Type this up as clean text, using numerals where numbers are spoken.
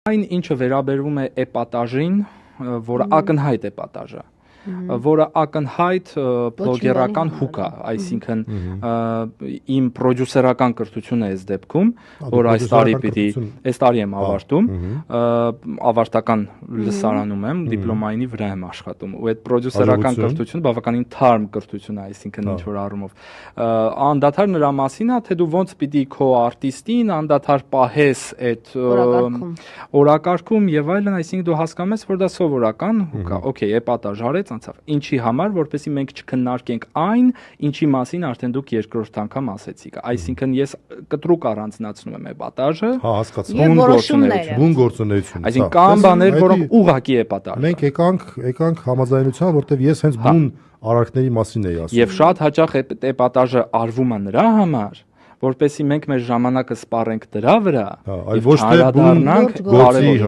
Այն ինչը վերաբերվում է էպատաժին, որը ակնհայտ էպատաժ է, որը ակնհայտ բլոգերական հուկ է, այսինքն իմ պրոդյուսերական կրթությունը այս դեպքում, որ այս տարի եմ ավարտում, ավարտական լսարանում եմ, դիպլոմայինի վրա եմ աշխատում, ու այդ պրոդյուսերական կրթությունը բավականին թարմ կրթություն է, այսինքն ինչ որ առումով անդադար նրա մասին է, թե դու ոնց պիտի քո արտիստին անդադար պահես այդ օրակարգում եւ այլն, այսինքն դու հասկանում ես, որ դա սովորական հուկ է, օքեյ, էպատաժ արեց, ինչի համար, որպեսզի մենք չքննարկենք այն, ինչի մասին արդեն դուք երկրորդ անգամ ասեցիք։ Այսինքն ես կտրուկ առանձնացնում եմ էպատաժը, բուն գործունեություն։ Այսինքն կան բաներ, որոնք ուղղակի էպատաժ։ Մենք եկանք համաձայնության, որտեղ ես հենց բուն արարքների մասին էի ասում։ Եվ շատ հաճախ էպատաժը արվում է նրա համար, որպեսզի մենք մեր ժամանակը սպառենք դրա վրա, այլ ոչ թե բուն